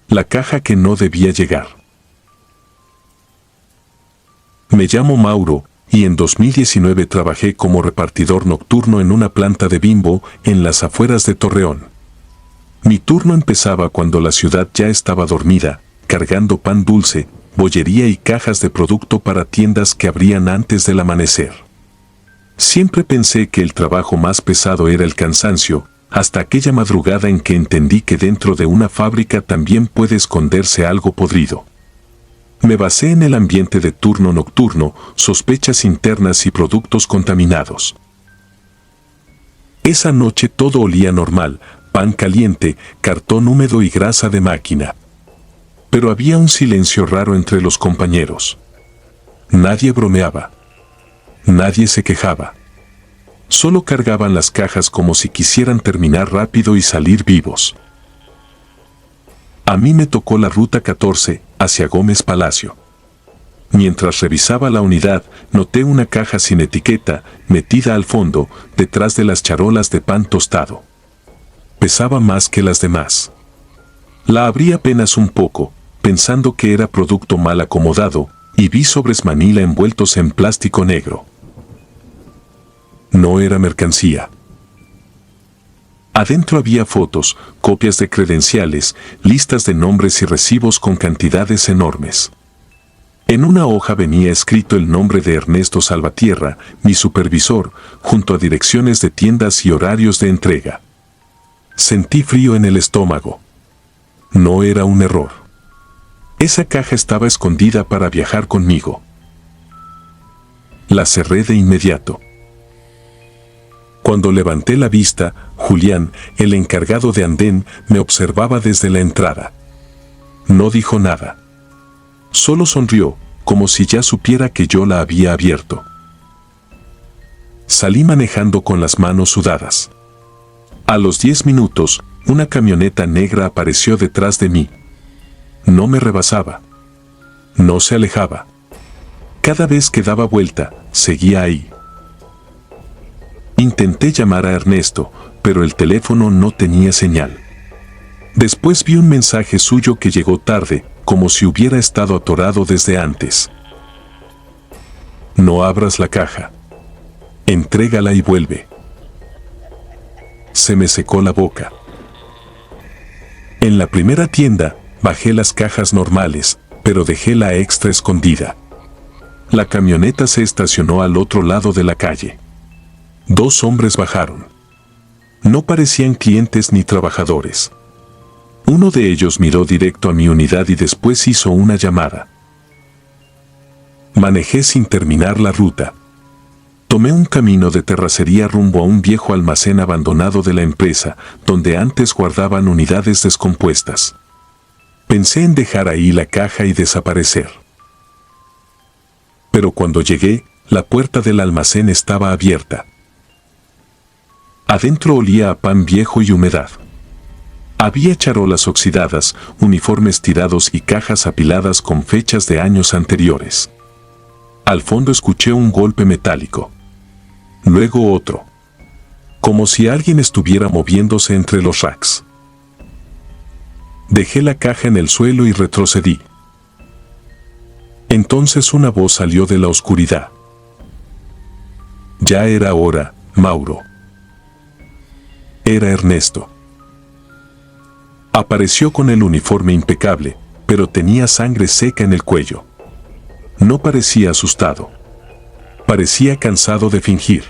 La caja que no debía llegar. Me llamo Mauro, y en 2019 trabajé como repartidor nocturno en una planta de Bimbo en las afueras de Torreón. Mi turno empezaba cuando la ciudad ya estaba dormida, cargando pan dulce, bollería y cajas de producto para tiendas que abrían antes del amanecer. Siempre pensé que el trabajo más pesado era el cansancio, hasta aquella madrugada en que entendí que dentro de una fábrica también puede esconderse algo podrido. Me basé en el ambiente de turno nocturno, sospechas internas y productos contaminados. Esa noche todo olía normal, pan caliente, cartón húmedo y grasa de máquina. Pero había un silencio raro entre los compañeros. Nadie bromeaba. Nadie se quejaba. Solo cargaban las cajas como si quisieran terminar rápido y salir vivos. A mí me tocó la ruta 14, hacia Gómez Palacio. Mientras revisaba la unidad, noté una caja sin etiqueta, metida al fondo, detrás de las charolas de pan tostado. Pesaba más que las demás. La abrí apenas un poco, pensando que era producto mal acomodado, y vi sobres Manila envueltos en plástico negro. No era mercancía. Adentro había fotos, copias de credenciales, listas de nombres y recibos con cantidades enormes. En una hoja venía escrito el nombre de Ernesto Salvatierra, mi supervisor, junto a direcciones de tiendas y horarios de entrega. Sentí frío en el estómago. No era un error. Esa caja estaba escondida para viajar conmigo. La cerré de inmediato. Cuando levanté la vista, Julián, el encargado de andén, me observaba desde la entrada. No dijo nada. Solo sonrió, como si ya supiera que yo la había abierto. Salí manejando con las manos sudadas. A los 10 minutos, una camioneta negra apareció detrás de mí. No me rebasaba. No se alejaba. Cada vez que daba vuelta, seguía ahí. Intenté llamar a Ernesto, pero el teléfono no tenía señal. Después vi un mensaje suyo que llegó tarde, como si hubiera estado atorado desde antes. No abras la caja. Entrégala y vuelve. Se me secó la boca. En la primera tienda, bajé las cajas normales, pero dejé la extra escondida. La camioneta se estacionó al otro lado de la calle. 2 hombres bajaron. No parecían clientes ni trabajadores. Uno de ellos miró directo a mi unidad y después hizo una llamada. Manejé sin terminar la ruta. Tomé un camino de terracería rumbo a un viejo almacén abandonado de la empresa, donde antes guardaban unidades descompuestas. Pensé en dejar ahí la caja y desaparecer. Pero cuando llegué, la puerta del almacén estaba abierta. Adentro olía a pan viejo y humedad. Había charolas oxidadas, uniformes tirados y cajas apiladas con fechas de años anteriores. Al fondo escuché un golpe metálico. Luego otro. Como si alguien estuviera moviéndose entre los racks. Dejé la caja en el suelo y retrocedí. Entonces una voz salió de la oscuridad. Ya era hora, Mauro. Era Ernesto. Apareció con el uniforme impecable, pero tenía sangre seca en el cuello. No parecía asustado. Parecía cansado de fingir.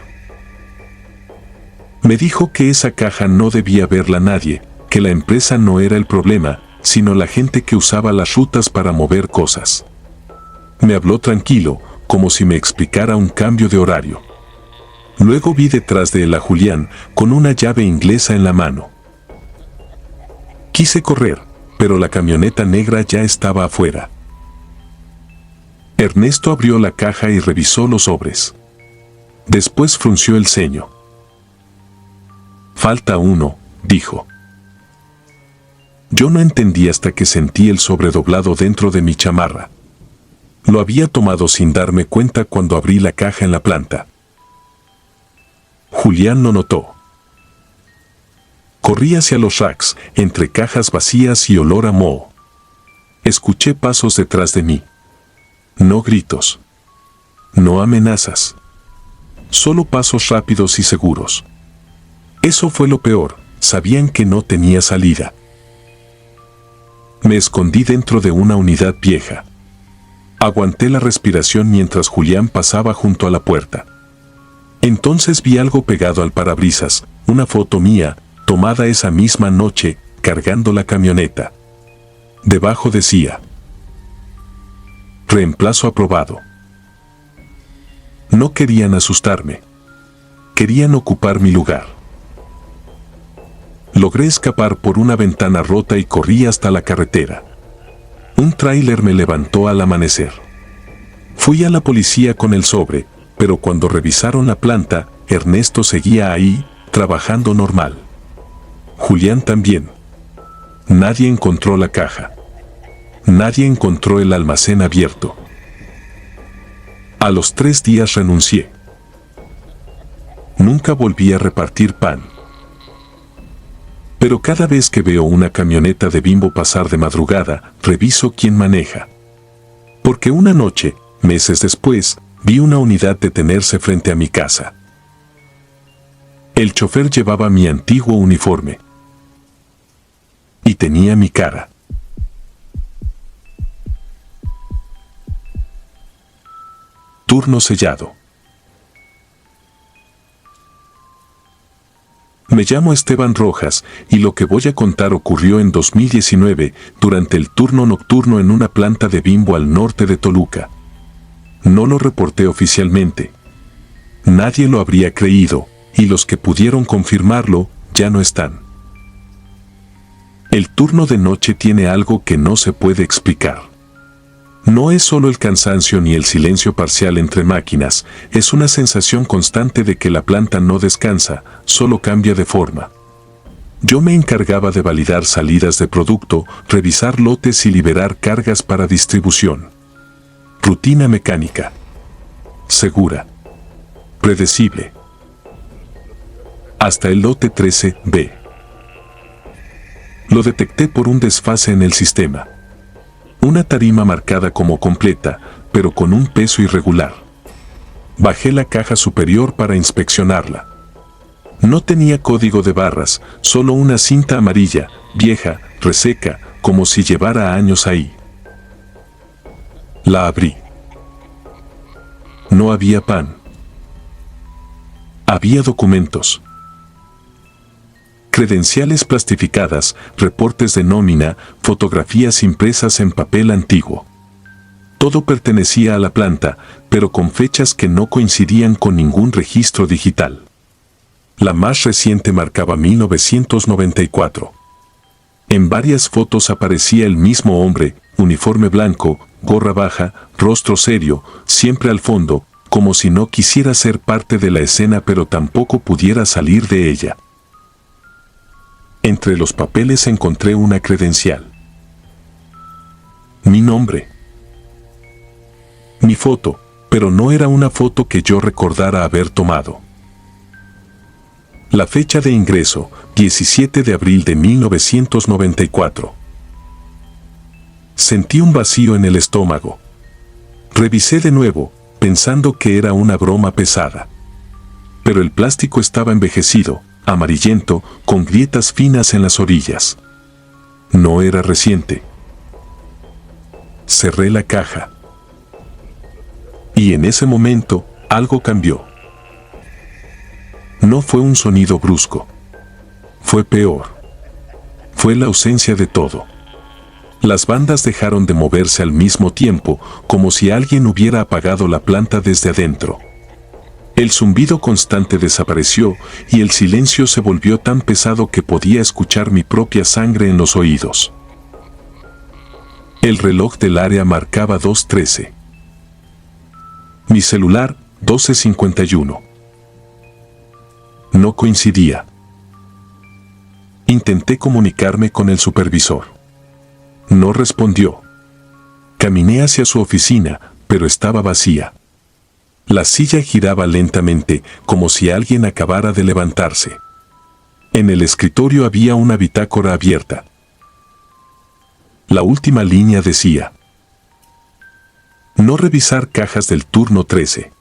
Me dijo que esa caja no debía verla nadie, que la empresa no era el problema, sino la gente que usaba las rutas para mover cosas. Me habló tranquilo, como si me explicara un cambio de horario. Luego vi detrás de él a Julián, con una llave inglesa en la mano. Quise correr, pero la camioneta negra ya estaba afuera. Ernesto abrió la caja y revisó los sobres. Después frunció el ceño. Falta uno, dijo. Yo no entendí hasta que sentí el sobre doblado dentro de mi chamarra. Lo había tomado sin darme cuenta cuando abrí la caja en la planta. Julián lo notó. Corrí hacia los racks, entre cajas vacías y olor a moho. Escuché pasos detrás de mí. No gritos. No amenazas. Solo pasos rápidos y seguros. Eso fue lo peor, sabían que no tenía salida. Me escondí dentro de una unidad vieja. Aguanté la respiración mientras Julián pasaba junto a la puerta. Entonces vi algo pegado al parabrisas, una foto mía, tomada esa misma noche, cargando la camioneta. Debajo decía: reemplazo aprobado. No querían asustarme. Querían ocupar mi lugar. Logré escapar por una ventana rota y corrí hasta la carretera. Un tráiler me levantó al amanecer. Fui a la policía con el sobre, pero cuando revisaron la planta, Ernesto seguía ahí, trabajando normal. Julián también. Nadie encontró la caja. Nadie encontró el almacén abierto. A los 3 días renuncié. Nunca volví a repartir pan. Pero cada vez que veo una camioneta de Bimbo pasar de madrugada, reviso quién maneja. Porque una noche, meses después, vi una unidad detenerse frente a mi casa. El chofer llevaba mi antiguo uniforme. Y tenía mi cara. Turno sellado. Me llamo Esteban Rojas y lo que voy a contar ocurrió en 2019 durante el turno nocturno en una planta de Bimbo al norte de Toluca. No lo reporté oficialmente. Nadie lo habría creído y los que pudieron confirmarlo ya no están. El turno de noche tiene algo que no se puede explicar. No es solo el cansancio ni el silencio parcial entre máquinas, es una sensación constante de que la planta no descansa, solo cambia de forma. Yo me encargaba de validar salidas de producto, revisar lotes y liberar cargas para distribución. Rutina mecánica. Segura. Predecible. Hasta el lote 13B. Lo detecté por un desfase en el sistema. Una tarima marcada como completa, pero con un peso irregular. Bajé la caja superior para inspeccionarla. No tenía código de barras, solo una cinta amarilla, vieja, reseca, como si llevara años ahí. La abrí. No había pan. Había documentos. Credenciales plastificadas, reportes de nómina, fotografías impresas en papel antiguo. Todo pertenecía a la planta, pero con fechas que no coincidían con ningún registro digital. La más reciente marcaba 1994. En varias fotos aparecía el mismo hombre, uniforme blanco, gorra baja, rostro serio, siempre al fondo, como si no quisiera ser parte de la escena pero tampoco pudiera salir de ella. Entre los papeles encontré una credencial. Mi nombre. Mi foto, pero no era una foto que yo recordara haber tomado. La fecha de ingreso, 17 de abril de 1994. Sentí un vacío en el estómago. Revisé de nuevo, pensando que era una broma pesada. Pero el plástico estaba envejecido, amarillento, con grietas finas en las orillas. No era reciente. Cerré la caja. Y en ese momento, algo cambió. No fue un sonido brusco. Fue peor. Fue la ausencia de todo. Las bandas dejaron de moverse al mismo tiempo, como si alguien hubiera apagado la planta desde adentro. El zumbido constante desapareció y el silencio se volvió tan pesado que podía escuchar mi propia sangre en los oídos. El reloj del área marcaba 2:13. Mi celular, 12:51. No coincidía. Intenté comunicarme con el supervisor. No respondió. Caminé hacia su oficina, pero estaba vacía. La silla giraba lentamente, como si alguien acabara de levantarse. En el escritorio había una bitácora abierta. La última línea decía: no revisar cajas del turno 13.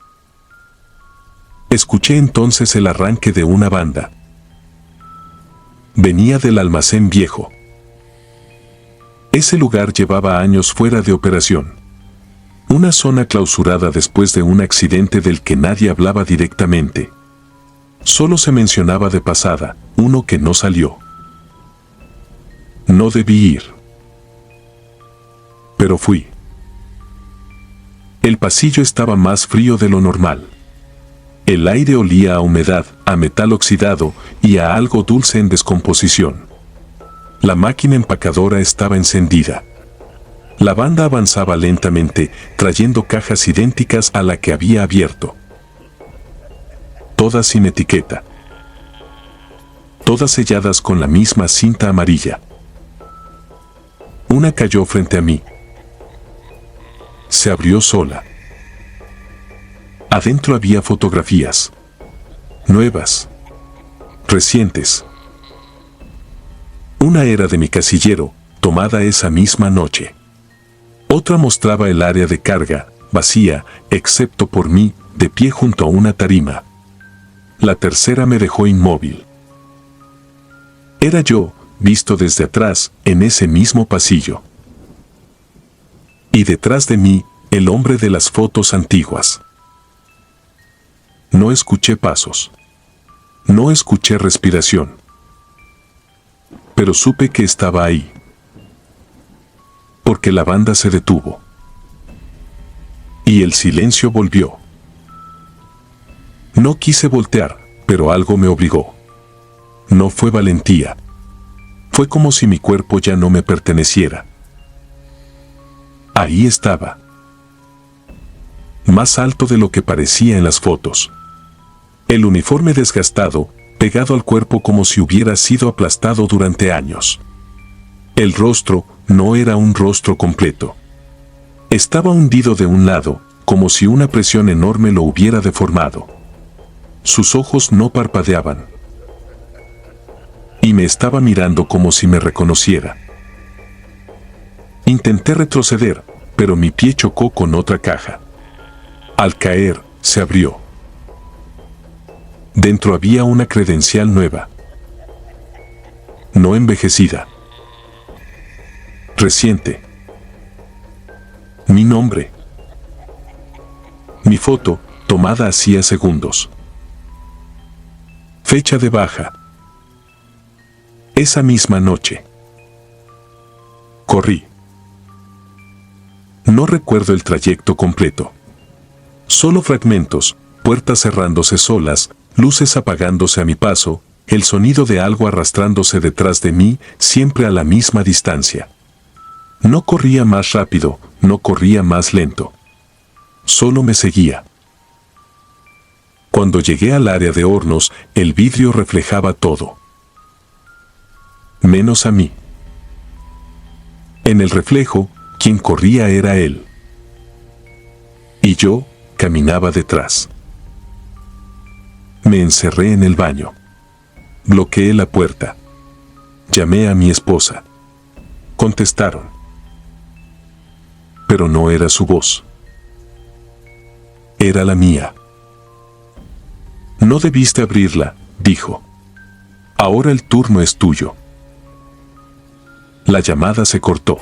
Escuché entonces el arranque de una banda. Venía del almacén viejo. Ese lugar llevaba años fuera de operación. Una zona clausurada después de un accidente del que nadie hablaba directamente. Solo se mencionaba de pasada, uno que no salió. No debí ir. Pero fui. El pasillo estaba más frío de lo normal. El aire olía a humedad, a metal oxidado y a algo dulce en descomposición. La máquina empacadora estaba encendida. La banda avanzaba lentamente, trayendo cajas idénticas a la que había abierto. Todas sin etiqueta. Todas selladas con la misma cinta amarilla. Una cayó frente a mí. Se abrió sola. Adentro había fotografías. Nuevas. Recientes. Una era de mi casillero, tomada esa misma noche. Otra mostraba el área de carga, vacía, excepto por mí, de pie junto a una tarima. La tercera me dejó inmóvil. Era yo, visto desde atrás, en ese mismo pasillo. Y detrás de mí, el hombre de las fotos antiguas. No escuché pasos. No escuché respiración. Pero supe que estaba ahí. Porque la banda se detuvo. Y el silencio volvió. No quise voltear, pero algo me obligó. No fue valentía. Fue como si mi cuerpo ya no me perteneciera. Ahí estaba. Más alto de lo que parecía en las fotos. El uniforme desgastado, pegado al cuerpo como si hubiera sido aplastado durante años. El rostro no era un rostro completo. Estaba hundido de un lado, como si una presión enorme lo hubiera deformado. Sus ojos no parpadeaban. Y me estaba mirando como si me reconociera. Intenté retroceder, pero mi pie chocó con otra caja. Al caer, se abrió. Dentro había una credencial nueva. No envejecida. Reciente. Mi nombre. Mi foto, tomada hacía segundos. Fecha de baja. Esa misma noche. Corrí. No recuerdo el trayecto completo. Solo fragmentos, puertas cerrándose solas, luces apagándose a mi paso, el sonido de algo arrastrándose detrás de mí, siempre a la misma distancia. No corría más rápido, no corría más lento. Solo me seguía. Cuando llegué al área de hornos, el vidrio reflejaba todo. Menos a mí. En el reflejo, quien corría era él. Y yo caminaba detrás. Me encerré en el baño. Bloqueé la puerta. Llamé a mi esposa. Contestaron. Pero no era su voz. Era la mía. No debiste abrirla, dijo. Ahora el turno es tuyo. La llamada se cortó.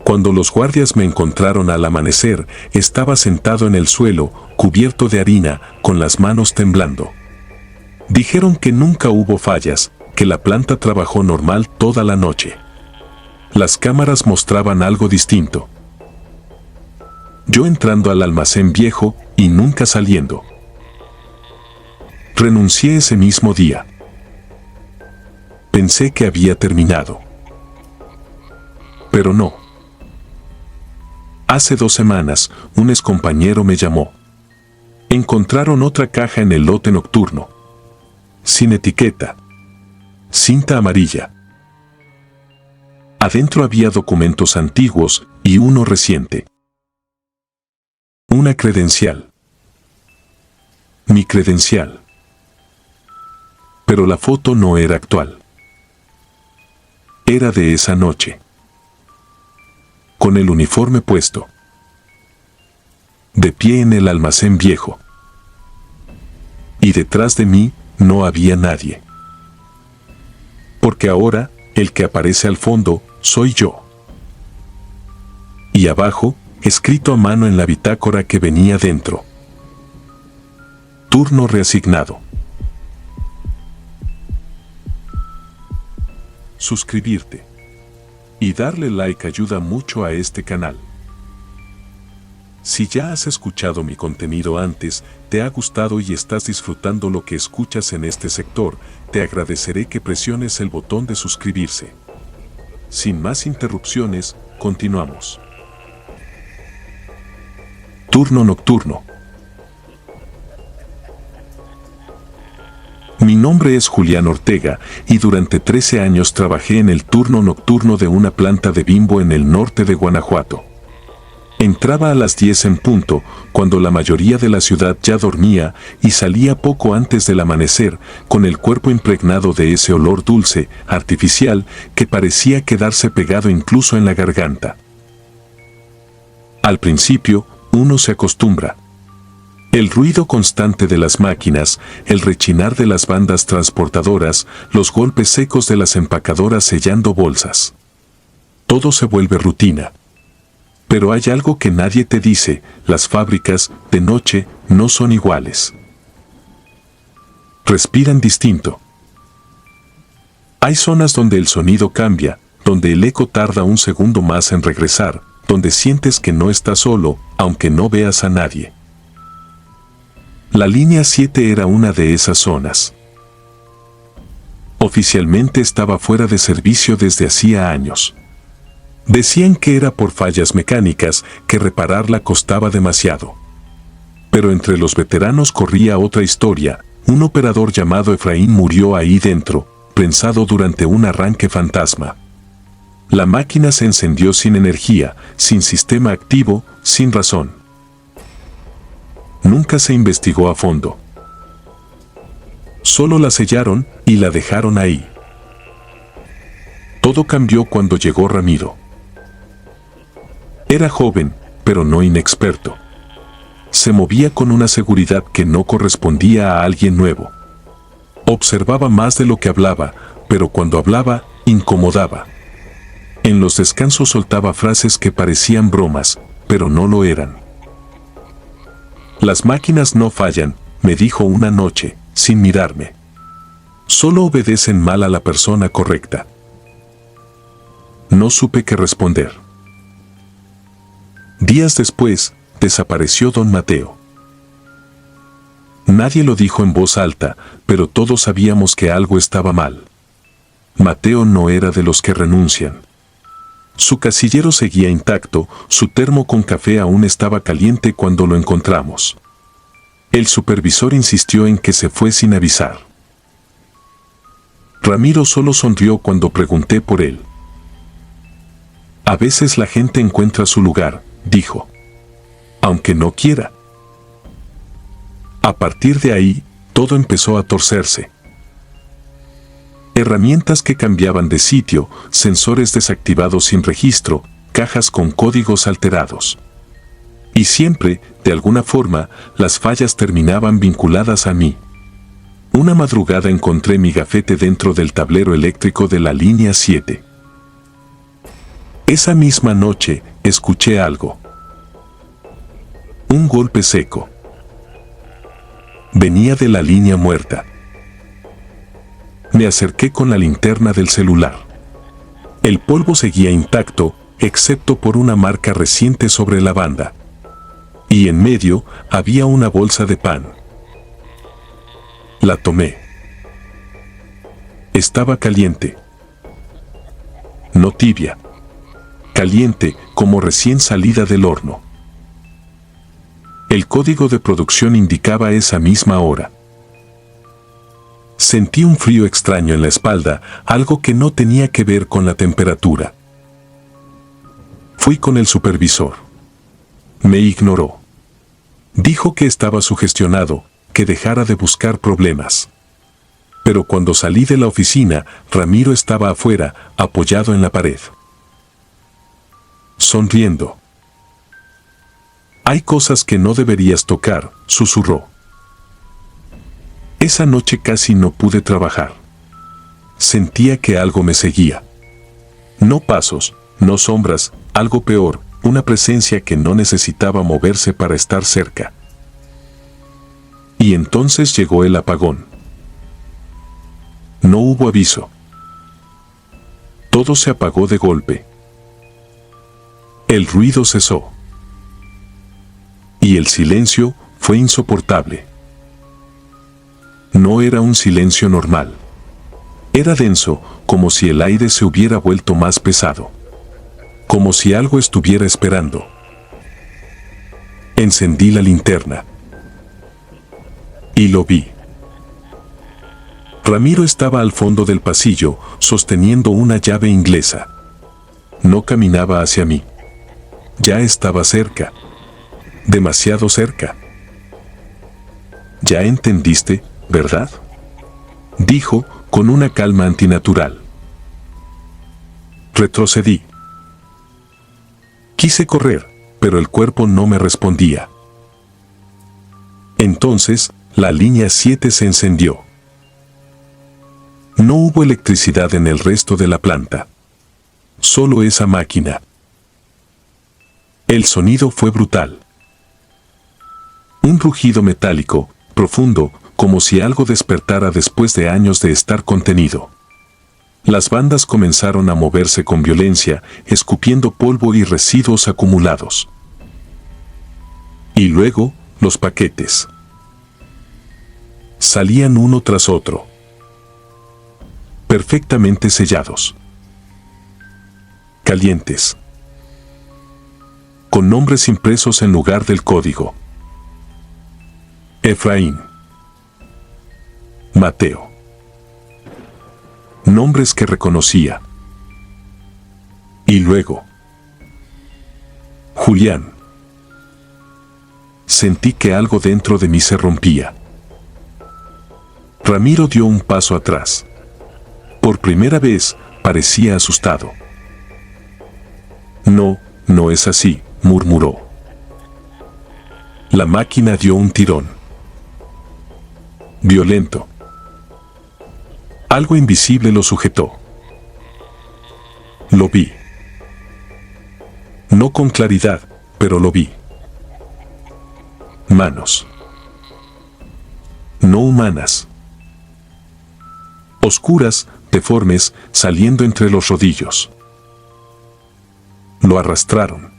Cuando los guardias me encontraron al amanecer, estaba sentado en el suelo, cubierto de harina, con las manos temblando. Dijeron que nunca hubo fallas, que la planta trabajó normal toda la noche. Las cámaras mostraban algo distinto. Yo entrando al almacén viejo y nunca saliendo. Renuncié ese mismo día. Pensé que había terminado. Pero no. Hace 2 semanas, un excompañero me llamó. Encontraron otra caja en el lote nocturno. Sin etiqueta. Cinta amarilla. Adentro había documentos antiguos y uno reciente. Una credencial. Mi credencial. Pero la foto no era actual. Era de esa noche. Con el uniforme puesto. De pie en el almacén viejo. Y detrás de mí no había nadie. Porque ahora, el que aparece al fondo, soy yo. Y abajo, escrito a mano en la bitácora que venía dentro. Turno reasignado. Suscribirte y darle like ayuda mucho a este canal. Si ya has escuchado mi contenido antes, te ha gustado y estás disfrutando lo que escuchas en este sector, te agradeceré que presiones el botón de suscribirse. Sin más interrupciones, continuamos. Turno nocturno. Mi nombre es Julián Ortega y durante 13 años trabajé en el turno nocturno de una planta de Bimbo en el norte de Guanajuato. Entraba a las 10 en punto, cuando la mayoría de la ciudad ya dormía, y salía poco antes del amanecer, con el cuerpo impregnado de ese olor dulce, artificial, que parecía quedarse pegado incluso en la garganta. Al principio, uno se acostumbra. El ruido constante de las máquinas, el rechinar de las bandas transportadoras, los golpes secos de las empacadoras sellando bolsas. Todo se vuelve rutina. Pero hay algo que nadie te dice: las fábricas, de noche, no son iguales. Respiran distinto. Hay zonas donde el sonido cambia, donde el eco tarda un segundo más en regresar, donde sientes que no estás solo, aunque no veas a nadie. La línea 7 era una de esas zonas. Oficialmente estaba fuera de servicio desde hacía años. Decían que era por fallas mecánicas, que repararla costaba demasiado. Pero entre los veteranos corría otra historia: un operador llamado Efraín murió ahí dentro, prensado durante un arranque fantasma. La máquina se encendió sin energía, sin sistema activo, sin razón. Nunca se investigó a fondo. Solo la sellaron y la dejaron ahí. Todo cambió cuando llegó Ramiro. Era joven, pero no inexperto. Se movía con una seguridad que no correspondía a alguien nuevo. Observaba más de lo que hablaba, pero cuando hablaba, incomodaba. En los descansos soltaba frases que parecían bromas, pero no lo eran. Las máquinas no fallan, me dijo una noche, sin mirarme. Solo obedecen mal a la persona correcta. No supe qué responder. Días después, desapareció don Mateo. Nadie lo dijo en voz alta, pero todos sabíamos que algo estaba mal. Mateo no era de los que renuncian. Su casillero seguía intacto, su termo con café aún estaba caliente cuando lo encontramos. El supervisor insistió en que se fue sin avisar. Ramiro solo sonrió cuando pregunté por él. A veces la gente encuentra su lugar, dijo. Aunque no quiera. A partir de ahí, todo empezó a torcerse. Herramientas que cambiaban de sitio, sensores desactivados sin registro, cajas con códigos alterados. Y siempre, de alguna forma, las fallas terminaban vinculadas a mí. Una madrugada encontré mi gafete dentro del tablero eléctrico de la línea 7. Esa misma noche, escuché algo. Un golpe seco. Venía de la línea muerta. Me acerqué con la linterna del celular. El polvo seguía intacto, excepto por una marca reciente sobre la banda. Y en medio había una bolsa de pan. La tomé. Estaba caliente. No tibia. Caliente, como recién salida del horno. El código de producción indicaba esa misma hora. Sentí un frío extraño en la espalda, algo que no tenía que ver con la temperatura. Fui con el supervisor. Me ignoró. Dijo que estaba sugestionado, que dejara de buscar problemas. Pero cuando salí de la oficina, Ramiro estaba afuera, apoyado en la pared. Sonriendo. Hay cosas que no deberías tocar, susurró. Esa noche casi no pude trabajar. Sentía que algo me seguía. No pasos, no sombras, algo peor, una presencia que no necesitaba moverse para estar cerca. Y entonces llegó el apagón. No hubo aviso. Todo se apagó de golpe. El ruido cesó. Y el silencio fue insoportable. No era un silencio normal. Era denso, como si el aire se hubiera vuelto más pesado. Como si algo estuviera esperando. Encendí la linterna. Y lo vi. Ramiro estaba al fondo del pasillo, sosteniendo una llave inglesa. No caminaba hacia mí. Ya estaba cerca. Demasiado cerca. ¿Ya entendiste, verdad?, dijo con una calma antinatural. Retrocedí. Quise correr, pero el cuerpo no me respondía. Entonces, la línea 7 se encendió. No hubo electricidad en el resto de la planta. Solo esa máquina. El sonido fue brutal. Un rugido metálico, profundo, como si algo despertara después de años de estar contenido. Las bandas comenzaron a moverse con violencia, escupiendo polvo y residuos acumulados. Y luego, los paquetes. Salían uno tras otro. Perfectamente sellados. Calientes. Con nombres impresos en lugar del código. Efraín. Mateo. Nombres que reconocía. Y luego. Julián. Sentí que algo dentro de mí se rompía. Ramiro dio un paso atrás. Por primera vez, parecía asustado. No, no es así, murmuró. La máquina dio un tirón. Violento. Algo invisible lo sujetó. Lo vi. No con claridad, pero lo vi. Manos. No humanas. Oscuras, deformes, saliendo entre los rodillos. Lo arrastraron.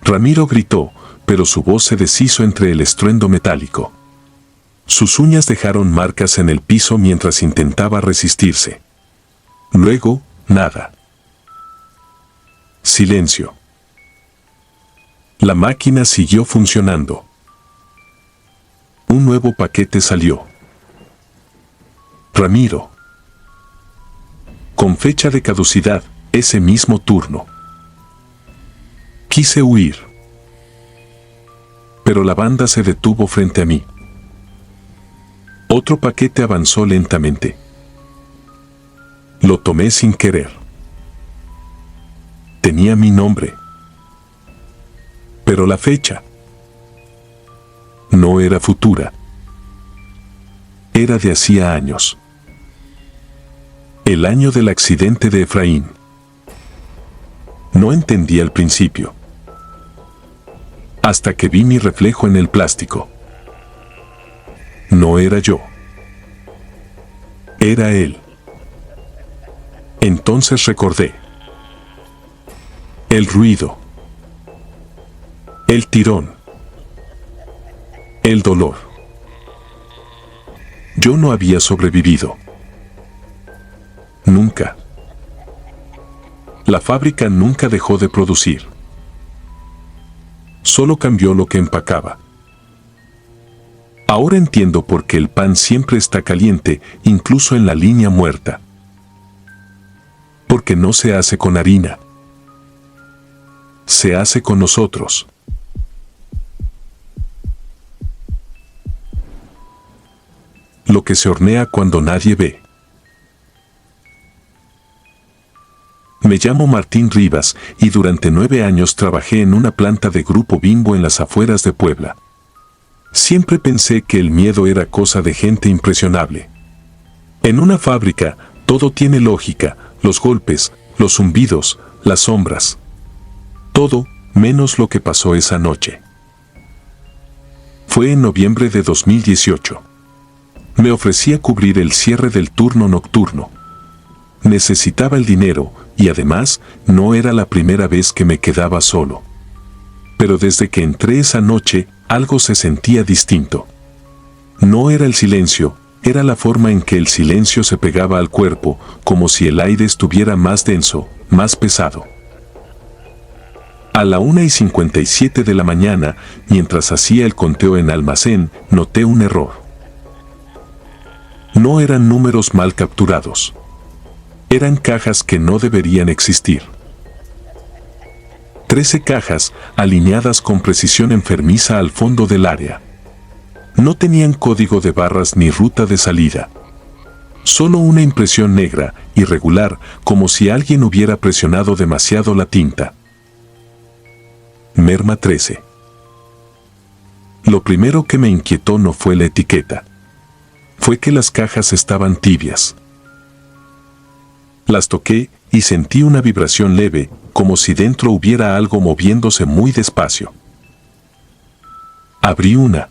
Ramiro gritó, pero su voz se deshizo entre el estruendo metálico. Sus uñas dejaron marcas en el piso mientras intentaba resistirse. Luego, nada. Silencio. La máquina siguió funcionando. Un nuevo paquete salió. Ramiro. Con fecha de caducidad, ese mismo turno. Quise huir. Pero la banda se detuvo frente a mí. Otro paquete avanzó lentamente. Lo tomé sin querer. Tenía mi nombre. Pero la fecha no era futura. Era de hacía años. El año del accidente de Efraín. No entendí al principio. Hasta que vi mi reflejo en el plástico. No era yo. Era él. Entonces recordé. El ruido. El tirón. El dolor. Yo no había sobrevivido. Nunca. La fábrica nunca dejó de producir. Solo cambió lo que empacaba. Ahora entiendo por qué el pan siempre está caliente, incluso en la línea muerta. Porque no se hace con harina. Se hace con nosotros. lo que se hornea cuando nadie ve. Me llamo Martín Rivas y durante 9 años trabajé en una planta de Grupo Bimbo en las afueras de Puebla. Siempre pensé que el miedo era cosa de gente impresionable. En una fábrica, todo tiene lógica, los golpes, los zumbidos, las sombras. Todo, menos lo que pasó esa noche. Fue en noviembre de 2018. Me ofrecía cubrir el cierre del turno nocturno. Necesitaba el dinero y además no era la primera vez que me quedaba solo. Pero desde que entré esa noche, algo se sentía distinto. No era el silencio, era la forma en que el silencio se pegaba al cuerpo, como si el aire estuviera más denso, más pesado. A la 1:57 de la mañana, mientras hacía el conteo en almacén, noté un error. No eran números mal capturados. Eran cajas que no deberían existir. 13 cajas, alineadas con precisión enfermiza al fondo del área. No tenían código de barras ni ruta de salida. Solo una impresión negra, irregular, como si alguien hubiera presionado demasiado la tinta. Merma 13. Lo primero que me inquietó no fue la etiqueta. Fue que las cajas estaban tibias. Las toqué y sentí una vibración leve, como si dentro hubiera algo moviéndose muy despacio. Abrí una.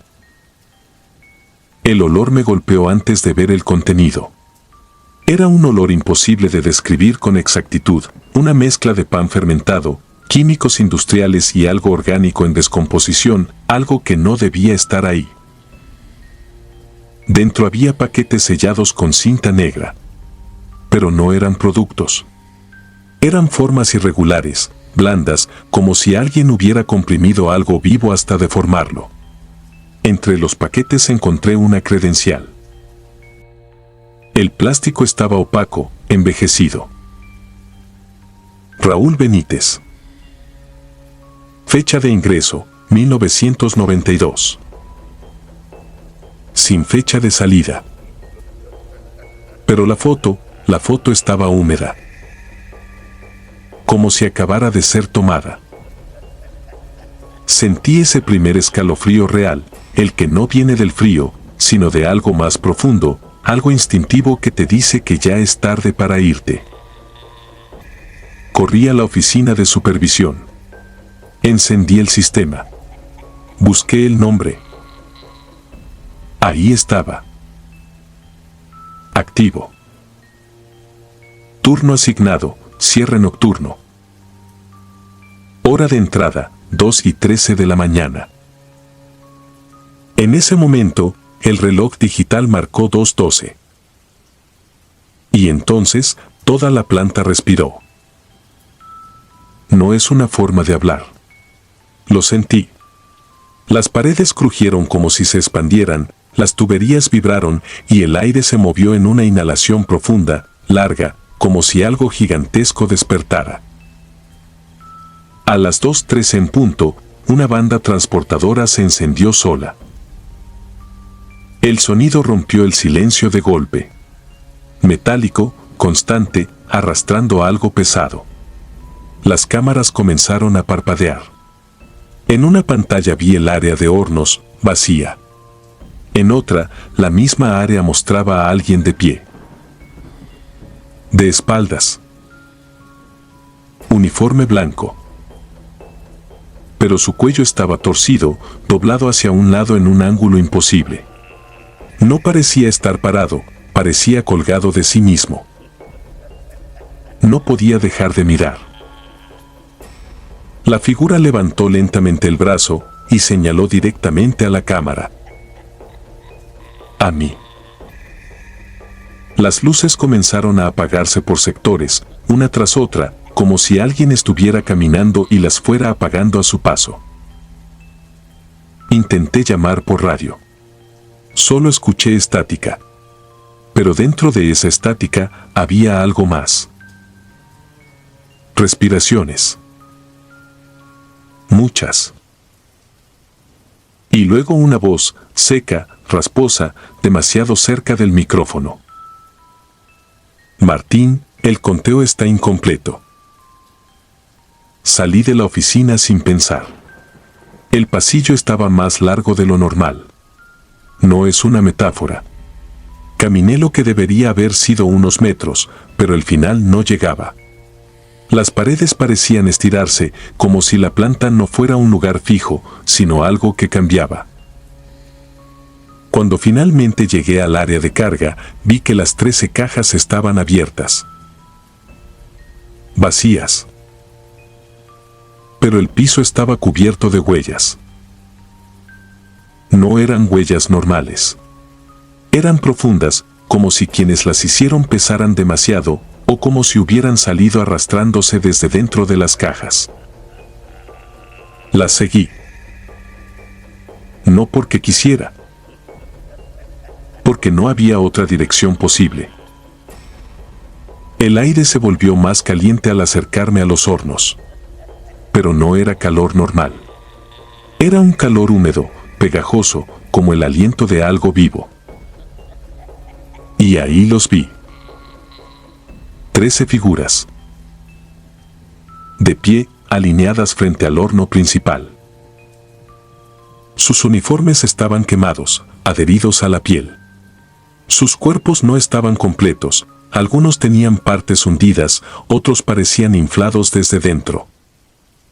El olor me golpeó antes de ver el contenido. Era un olor imposible de describir con exactitud, una mezcla de pan fermentado, químicos industriales y algo orgánico en descomposición, algo que no debía estar ahí. Dentro había paquetes sellados con cinta negra. Pero no eran productos. Eran formas irregulares, blandas, como si alguien hubiera comprimido algo vivo hasta deformarlo. Entre los paquetes encontré una credencial. El plástico estaba opaco, envejecido. Raúl Benítez. Fecha de ingreso, 1992. Sin fecha de salida. Pero la foto estaba húmeda. Como si acabara de ser tomada. Sentí ese primer escalofrío real, el que no viene del frío, sino de algo más profundo, algo instintivo que te dice que ya es tarde para irte. Corrí a la oficina de supervisión. Encendí el sistema. Busqué el nombre. Ahí estaba. Activo. Turno asignado, cierre nocturno. Hora de entrada, 2:13 de la mañana. En ese momento, el reloj digital marcó 2:12. Y entonces, toda la planta respiró. No es una forma de hablar. Lo sentí. Las paredes crujieron como si se expandieran, las tuberías vibraron y el aire se movió en una inhalación profunda, larga, como si algo gigantesco despertara. A las 2:13 en punto, una banda transportadora se encendió sola. El sonido rompió el silencio de golpe. Metálico, constante, arrastrando algo pesado. Las cámaras comenzaron a parpadear. En una pantalla vi el área de hornos, vacía. En otra, la misma área mostraba a alguien de pie. De espaldas. Uniforme blanco. Pero su cuello estaba torcido, doblado hacia un lado en un ángulo imposible. No parecía estar parado, parecía colgado de sí mismo. No podía dejar de mirar. La figura levantó lentamente el brazo y señaló directamente a la cámara. A mí. Las luces comenzaron a apagarse por sectores, una tras otra, como si alguien estuviera caminando y las fuera apagando a su paso. Intenté llamar por radio. Solo escuché estática. Pero dentro de esa estática había algo más. Respiraciones. Muchas. Y luego una voz, seca, rasposa, demasiado cerca del micrófono. Martín, el conteo está incompleto. Salí de la oficina sin pensar. El pasillo estaba más largo de lo normal. No es una metáfora. Caminé lo que debería haber sido unos metros, pero el final no llegaba. Las paredes parecían estirarse, como si la planta no fuera un lugar fijo, sino algo que cambiaba. Cuando finalmente llegué al área de carga, vi que las 13 cajas estaban abiertas. Vacías. Pero el piso estaba cubierto de huellas. No eran huellas normales. Eran profundas, como si quienes las hicieron pesaran demasiado, o como si hubieran salido arrastrándose desde dentro de las cajas. Las seguí. No porque quisiera. Porque no había otra dirección posible. El aire se volvió más caliente al acercarme a los hornos. Pero no era calor normal. Era un calor húmedo, pegajoso, como el aliento de algo vivo. Y ahí los vi. 13 figuras. De pie, alineadas frente al horno principal. Sus uniformes estaban quemados, adheridos a la piel. Sus cuerpos no estaban completos, algunos tenían partes hundidas, otros parecían inflados desde dentro.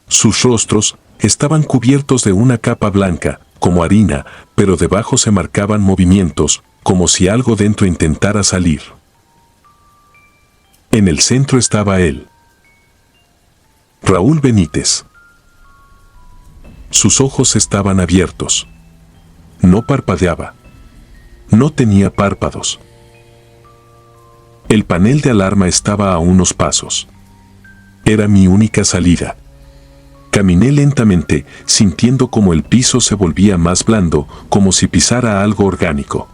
Sus rostros estaban cubiertos de una capa blanca, como harina, pero debajo se marcaban movimientos, como si algo dentro intentara salir. En el centro estaba él. Raúl Benítez. Sus ojos estaban abiertos. No parpadeaba. No tenía párpados. El panel de alarma estaba a unos pasos. Era mi única salida. Caminé lentamente, sintiendo como el piso se volvía más blando, como si pisara algo orgánico.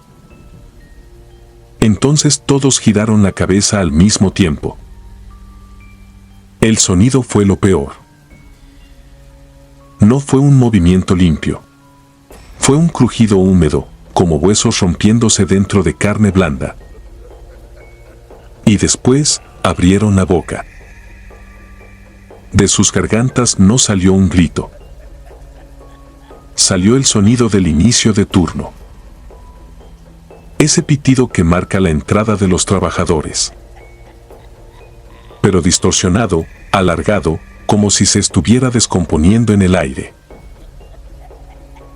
Entonces todos giraron la cabeza al mismo tiempo. El sonido fue lo peor. No fue un movimiento limpio. Fue un crujido húmedo, como huesos rompiéndose dentro de carne blanda. Y después, abrieron la boca. De sus gargantas no salió un grito. Salió el sonido del inicio de turno. Ese pitido que marca la entrada de los trabajadores. Pero distorsionado, alargado, como si se estuviera descomponiendo en el aire.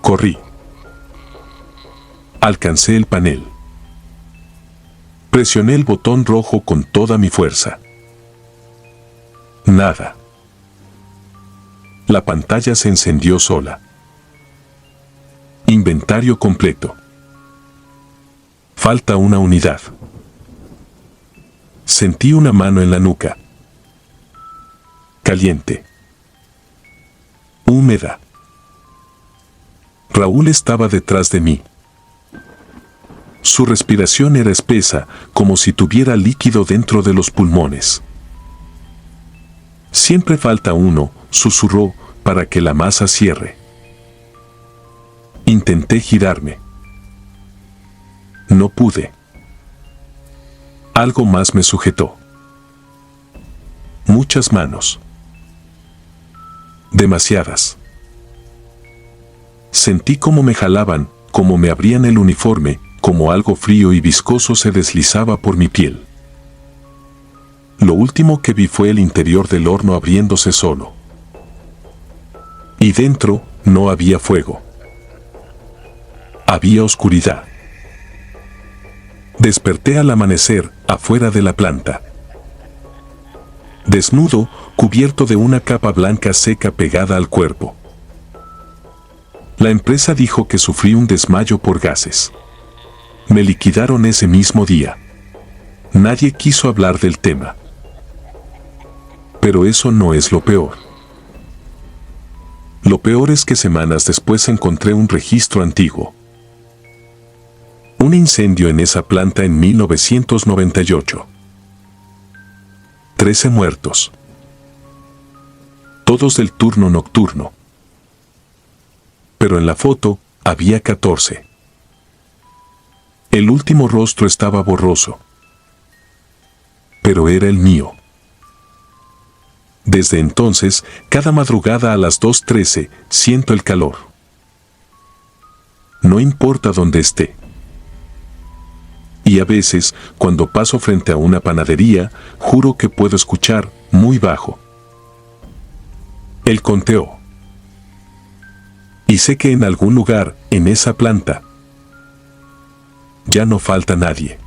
Corrí. Alcancé el panel. Presioné el botón rojo con toda mi fuerza. Nada. La pantalla se encendió sola. Inventario completo. Falta una unidad. Sentí una mano en la nuca. Caliente. Húmeda. Raúl estaba detrás de mí. Su respiración era espesa, como si tuviera líquido dentro de los pulmones. Siempre falta uno, susurró, para que la masa cierre. Intenté girarme. No pude. Algo más me sujetó. Muchas manos. Demasiadas. Sentí cómo me jalaban, cómo me abrían el uniforme, como algo frío y viscoso se deslizaba por mi piel. Lo último que vi fue el interior del horno abriéndose solo. Y dentro no había fuego. Había oscuridad. Desperté al amanecer, afuera de la planta. Desnudo, cubierto de una capa blanca seca pegada al cuerpo. La empresa dijo que sufrí un desmayo por gases. Me liquidaron ese mismo día. Nadie quiso hablar del tema. Pero eso no es lo peor. Lo peor es que semanas después encontré un registro antiguo. Un incendio en esa planta en 1998. 13 muertos. Todos del turno nocturno. Pero en la foto había 14. El último rostro estaba borroso. Pero era el mío. Desde entonces, cada madrugada a las 2:13, siento el calor. No importa dónde esté. Y a veces, cuando paso frente a una panadería, juro que puedo escuchar, muy bajo, el conteo. Y sé que en algún lugar, en esa planta, ya no falta nadie.